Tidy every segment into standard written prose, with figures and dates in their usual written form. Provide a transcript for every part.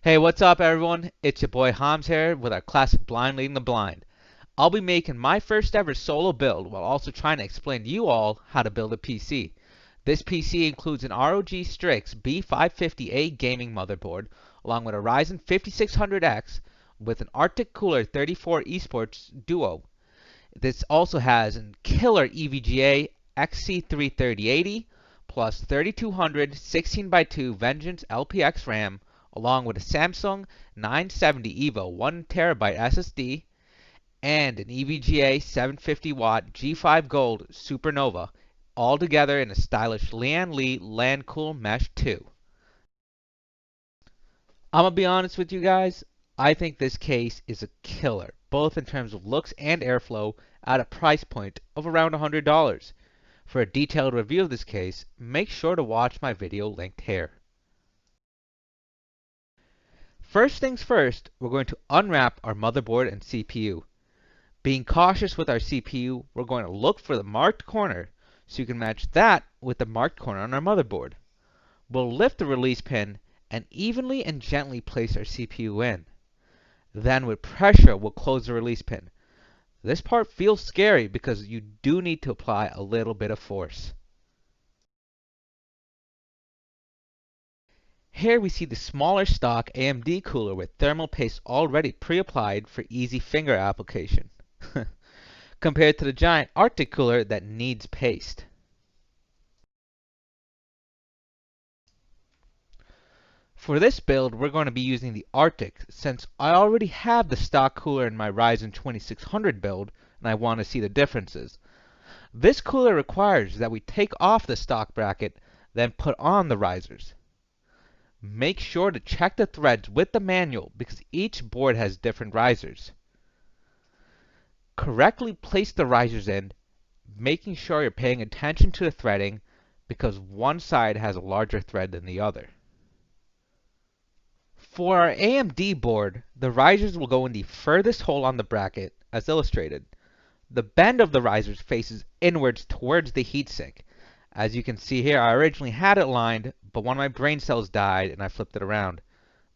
Hey, what's up everyone? It's your boy Hamz here with our classic Blind Leading the Blind. I'll be making my first ever solo build while also trying to explain to you all how to build a PC. This PC includes an ROG Strix B550A gaming motherboard along with a Ryzen 5600X with an Artic cooler 34 Esports Duo. This also has a killer EVGA XC3 3080 plus 3200 16x2 Vengeance LPX RAM along with a Samsung 970 EVO 1TB SSD and an EVGA 750 watt G5 Gold Supernova, all together in a stylish Lian Lancool Mesh 2. I'm gonna be honest with you guys, I think this case is a killer, both in terms of looks and airflow at a price point of around $100. For a detailed review of this case, make sure to watch my video linked here. First things first, we're going to unwrap our motherboard and CPU. Being cautious with our CPU, we're going to look for the marked corner so you can match that with the marked corner on our motherboard. We'll lift the release pin and evenly and gently place our CPU in. Then with pressure, we'll close the release pin. This part feels scary because you do need to apply a little bit of force. Here we see the smaller stock AMD cooler with thermal paste already pre-applied for easy finger application, compared to the giant Artic cooler that needs paste. For this build, we're going to be using the Artic since I already have the stock cooler in my Ryzen 2600 build and I want to see the differences. This cooler requires that we take off the stock bracket, then put on the risers. Make sure to check the threads with the manual because each board has different risers. Correctly place the risers in, making sure you're paying attention to the threading because one side has a larger thread than the other. For our AMD board, the risers will go in the furthest hole on the bracket, as illustrated. The bend of the risers faces inwards towards the heatsink. As you can see here, I originally had it lined, but one of my brain cells died and I flipped it around.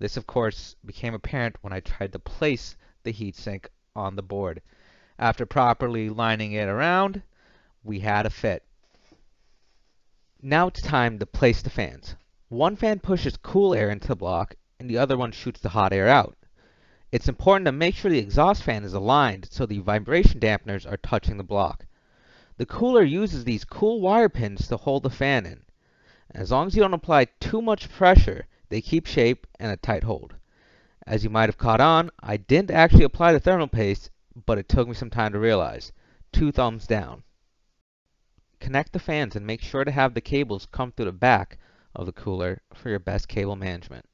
This, of course, became apparent when I tried to place the heatsink on the board. After properly lining it around, we had a fit. Now it's time to place the fans. One fan pushes cool air into the block, and the other one shoots the hot air out. It's important to make sure the exhaust fan is aligned so the vibration dampeners are touching the block. The cooler uses these cool wire pins to hold the fan in. As long as you don't apply too much pressure, they keep shape and a tight hold. As you might have caught on, I didn't actually apply the thermal paste, but it took me some time to realize. 2 thumbs down. Connect the fans and make sure to have the cables come through the back of the cooler for your best cable management.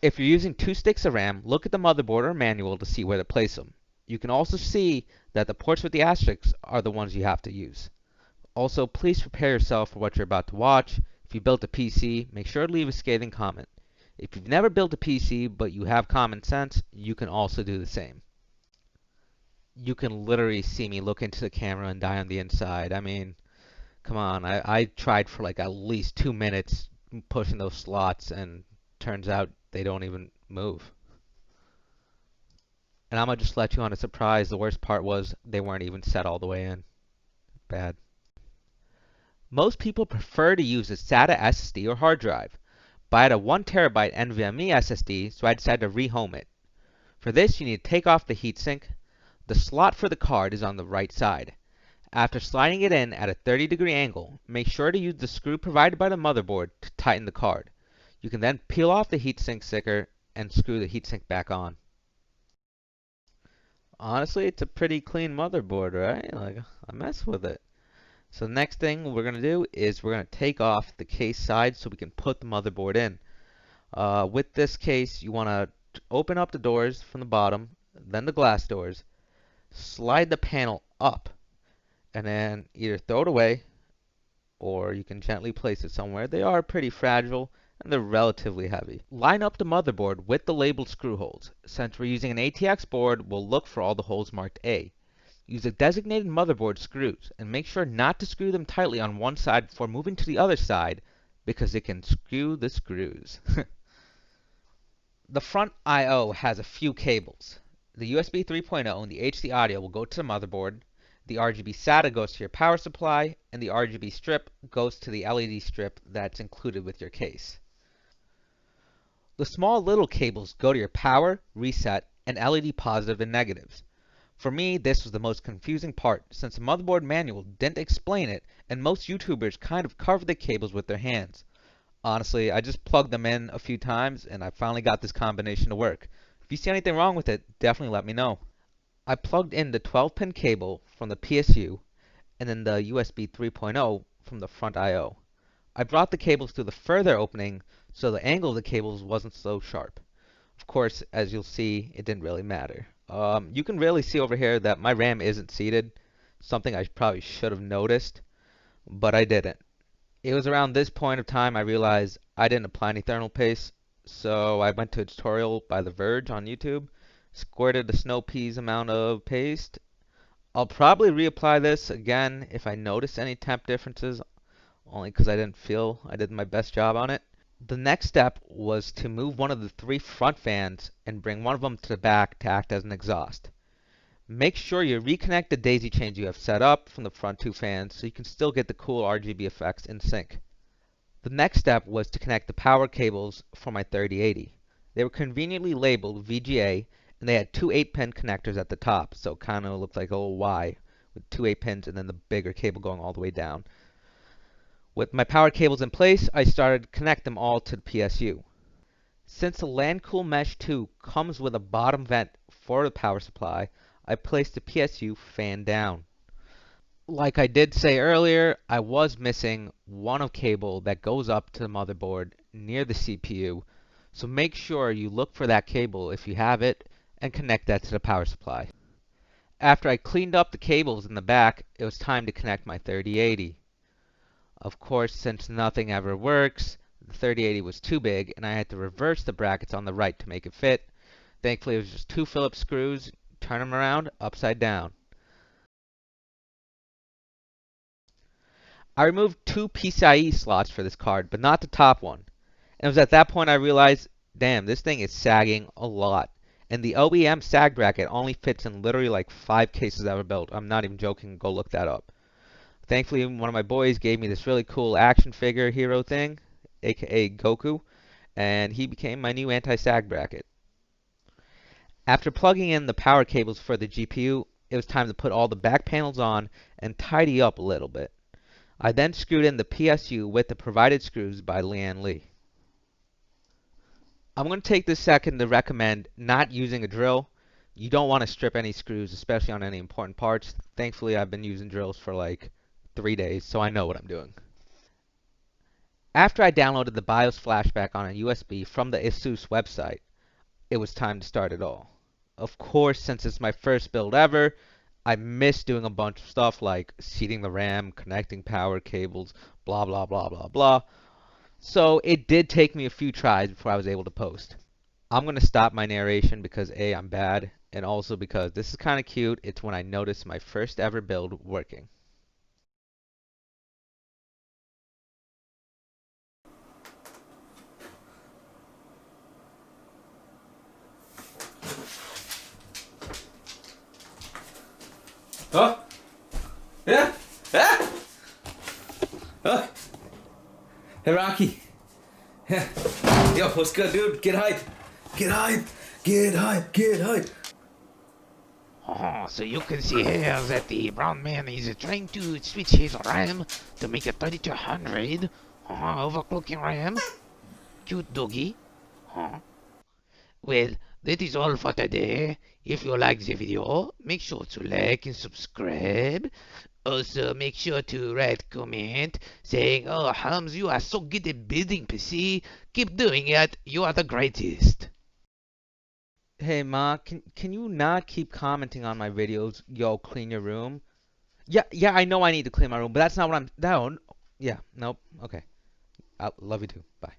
If you're using 2 sticks of RAM, look at the motherboard or manual to see where to place them. You can also see that the ports with the asterisks are the ones you have to use. Also, please prepare yourself for what you're about to watch. If you built a PC, make sure to leave a scathing comment. If you've never built a PC but you have common sense, you can also do the same. You can literally see me look into the camera and die on the inside. I mean, come on, I tried for like at least 2 minutes pushing those slots and turns out they don't even move. And I'm going to just let you on a surprise. The worst part was they weren't even set all the way in. Bad. Most people prefer to use a SATA SSD or hard drive, but I had a 1TB NVMe SSD, so I decided to rehome it. For this, you need to take off the heatsink. The slot for the card is on the right side. After sliding it in at a 30-degree angle, make sure to use the screw provided by the motherboard to tighten the card. You can then peel off the heatsink sticker and screw the heatsink back on. Honestly, it's a pretty clean motherboard, right? Like, I mess with it. So the next thing we're going to do is we're going to take off the case side so we can put the motherboard in. With this case, you want to open up the doors from the bottom, then the glass doors, slide the panel up, and then either throw it away or you can gently place it somewhere. They are pretty fragile and they're relatively heavy. Line up the motherboard with the labeled screw holes. Since we're using an ATX board, we'll look for all the holes marked A. Use the designated motherboard screws and make sure not to screw them tightly on one side before moving to the other side because it can skew the screws. The front I/O has a few cables. The USB 3.0 and the HD audio will go to the motherboard, the RGB SATA goes to your power supply, and the RGB strip goes to the LED strip that's included with your case. The small little cables go to your power, reset, and LED positive and negatives. For me, this was the most confusing part, since the motherboard manual didn't explain it, and most YouTubers kind of cover the cables with their hands. Honestly, I just plugged them in a few times, and I finally got this combination to work. If you see anything wrong with it, definitely let me know. I plugged in the 12-pin cable from the PSU, and then the USB 3.0 from the front I/O. I brought the cables to the further opening, so the angle of the cables wasn't so sharp. Of course, as you'll see, it didn't really matter. You can really see over here that my RAM isn't seated, something I probably should have noticed, but I didn't. It was around this point of time I realized I didn't apply any thermal paste, so I went to a tutorial by The Verge on YouTube, squirted a snow peas amount of paste. I'll probably reapply this again if I notice any temp differences, only because I didn't feel I did my best job on it. The next step was to move one of the three front fans and bring one of them to the back to act as an exhaust. Make sure you reconnect the daisy chains you have set up from the front two fans so you can still get the cool RGB effects in sync. The next step was to connect the power cables for my 3080. They were conveniently labeled VGA, and they had two 8-pin connectors at the top, so it kind of looked like a little Y with two 8-pins and then the bigger cable going all the way down. With my power cables in place, I started to connect them all to the PSU. Since the Lancool Mesh 2 comes with a bottom vent for the power supply, I placed the PSU fan down. Like I did say earlier, I was missing one of cable that goes up to the motherboard near the CPU, so make sure you look for that cable if you have it and connect that to the power supply. After I cleaned up the cables in the back, it was time to connect my 3080. Of course, since nothing ever works, the 3080 was too big and I had to reverse the brackets on the right to make it fit. Thankfully, it was just two Phillips screws, turn them around, upside down. I removed two PCIe slots for this card, but not the top one. And it was at that point I realized, damn, this thing is sagging a lot. And the OEM sag bracket only fits in literally like 5 cases ever built. I'm not even joking, go look that up. Thankfully, one of my boys gave me this really cool action figure hero thing, aka Goku, and he became my new anti-sag bracket. After plugging in the power cables for the GPU, it was time to put all the back panels on and tidy up a little bit. I then screwed in the PSU with the provided screws by Lian. I'm going to take this second to recommend not using a drill. You don't want to strip any screws, especially on any important parts. Thankfully, I've been using drills for like 3 days, so I know what I'm doing. After I downloaded the BIOS flashback on a USB from the ASUS website, it was time to start it all. Of course, since it's my first build ever, I missed doing a bunch of stuff like seating the RAM, connecting power cables, blah blah blah blah blah. So it did take me a few tries before I was able to post. I'm going to stop my narration because A, I'm bad, and also because this is kind of cute. It's when I noticed my first ever build working. Oh, yeah, ah, oh, hey Rocky, yeah, yo, what's good, dude? Get hype, get hype, get hype, get hype. Oh, so you can see here that the brown man is trying to switch his RAM to make a 3200. Overclocking RAM. Cute doggy. Well, that is all for today. If you like the video, make sure to like and subscribe. Also, make sure to write comment saying, "Oh, Hams, you are so good at building PC. Keep doing it. You are the greatest." Hey Ma, can you not keep commenting on my videos? Yo, clean your room. Yeah, I know I need to clean my room, but that's not what I'm. No, yeah, nope. Okay. I love you too. Bye.